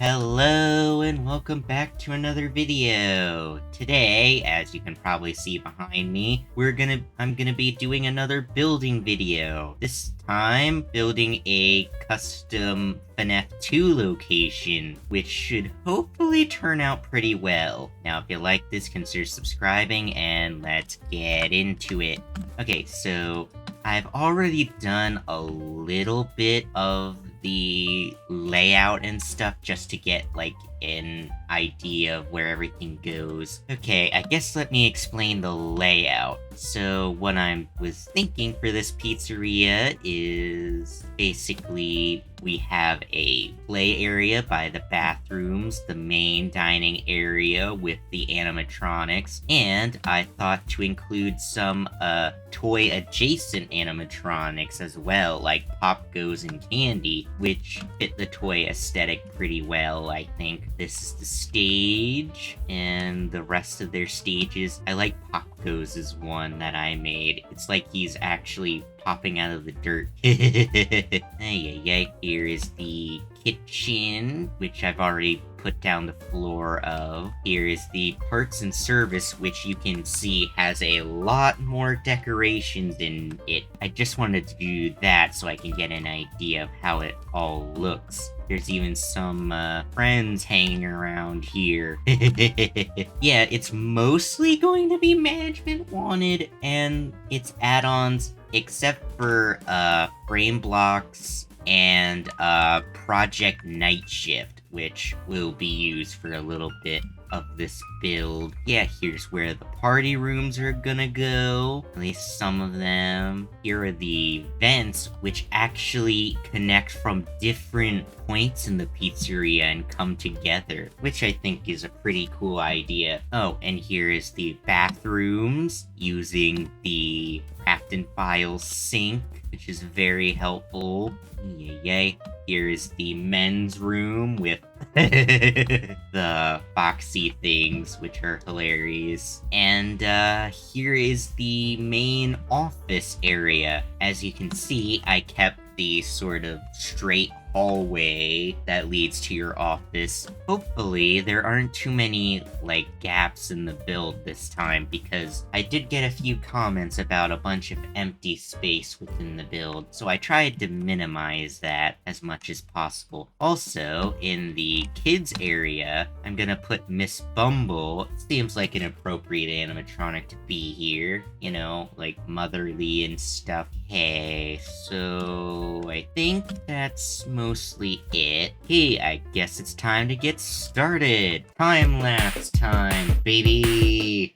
Hello and welcome back to another video. Today, as you can probably see behind me, I'm gonna be doing another building video. This time, building a custom FNAF 2 location, which should hopefully turn out pretty well. Now, if you like this, consider subscribing and let's get into it. Okay, so I've already done a little bit of the layout and stuff just to get like an idea of where everything goes. Okay, I guess let me explain the layout. So what I was thinking for this pizzeria is basically we have a play area by the bathrooms, the main dining area with the animatronics, and I thought to include some toy adjacent animatronics as well, like Pop Goes and Candy, which fit the toy aesthetic pretty well, I think. This is the stage, and the rest of their stages. I like Pop Goes' one that I made. It's like he's actually popping out of the dirt. Here is the kitchen, which I've already put down the floor of. Here is the parts and service, which you can see has a lot more decorations in it. I just wanted to do that so I can get an idea of how it all looks. There's even some friends hanging around here. Yeah, it's mostly going to be Management Wanted and its add-ons, except for Frame Blocks and Project Night Shift, which will be used for a little bit of this build. Yeah, here's where the party rooms are gonna go, at least some of them. Here are the vents, which actually connect from different points in the pizzeria and come together, which I think is a pretty cool idea. Oh, and here is the bathrooms using the Craft and File sink, which is very helpful. Yay. Here is the men's room with the foxy things, which are hilarious. And here is the main office area. As you can see, I kept the sort of straight hallway that leads to your office. Hopefully there aren't too many like gaps in the build this time, because I did get a few comments about a bunch of empty space within the build, so I tried to minimize that as much as possible. Also, in the kids area, I'm gonna put Miss Bumble. Seems like an appropriate animatronic to be here, you know, like motherly and stuff. Hey, so I think that's mostly it. Hey, I guess it's time to get started. Time-lapse time, baby!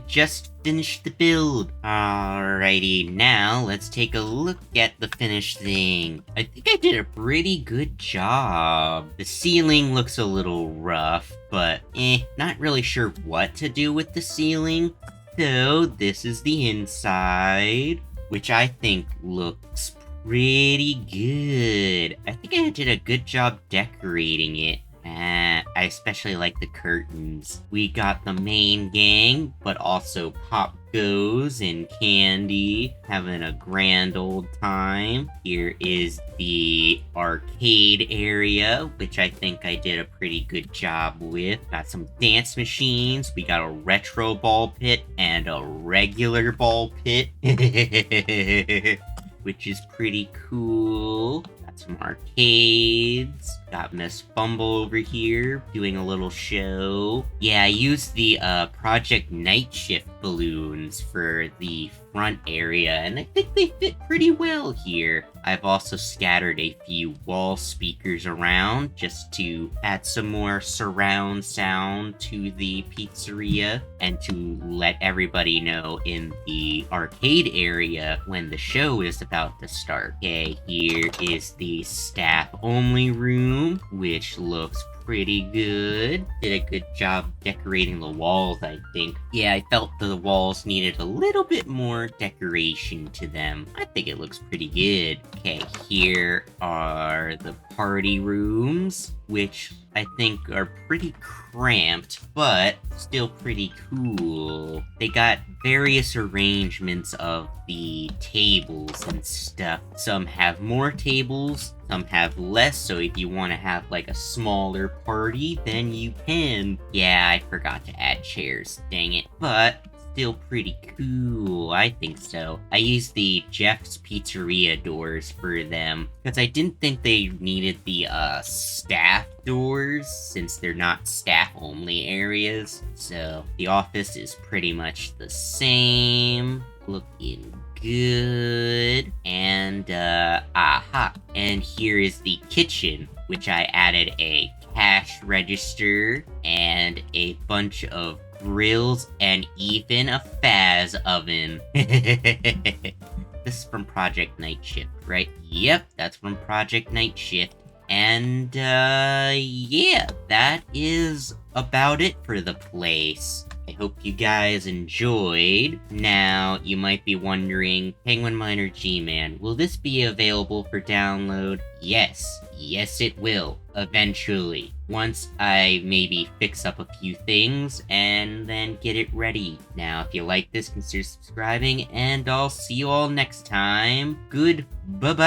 just finished the build. Alrighty, now let's take a look at the finished thing. I think I did a pretty good job. The ceiling looks a little rough, but not really sure what to do with the ceiling. So this is the inside, which I think looks pretty good. I think I did a good job decorating it. I especially like the curtains. We got the main gang, but also Pop Goes and Candy having a grand old time. Here is the arcade area, which I think I did a pretty good job with. Got some dance machines. We got a retro ball pit and a regular ball pit. Which is pretty cool. Got some arcades. Got Miss Fumble over here doing a little show. Yeah, I used the Project Night Shift balloons for the front area, and I think they fit pretty well here. I've also scattered a few wall speakers around just to add some more surround sound to the pizzeria and to let everybody know in the arcade area when the show is about to start. Okay, here is the staff only room, which looks pretty good. Did a good job decorating the walls, I think. Yeah, I felt the walls needed a little bit more decoration to them. I think it looks pretty good. Okay, here are the party rooms, which I think are pretty cramped, but still pretty cool. They got various arrangements of the tables and stuff. Some have more tables, some have less, so if you want to have like a smaller party, then you can. Yeah, I forgot to add chairs, dang it. But still pretty cool, I think so. I used the Jeff's Pizzeria doors for them, because I didn't think they needed the staff doors, since they're not staff-only areas. So the office is pretty much the same, looking good. And, aha. And here is the kitchen, which I added a cash register and a bunch of grills and even a Faz oven. This is from Project Night Shift, right? Yep, that's from Project Night Shift. And, yeah, that is about it for the place. I hope you guys enjoyed. Now, you might be wondering, Penguin Miner G-Man, will this be available for download? Yes. Yes, it will. Eventually. Once I maybe fix up a few things and then get it ready. Now, if you like this, consider subscribing, and I'll see you all next time. Good bye-bye!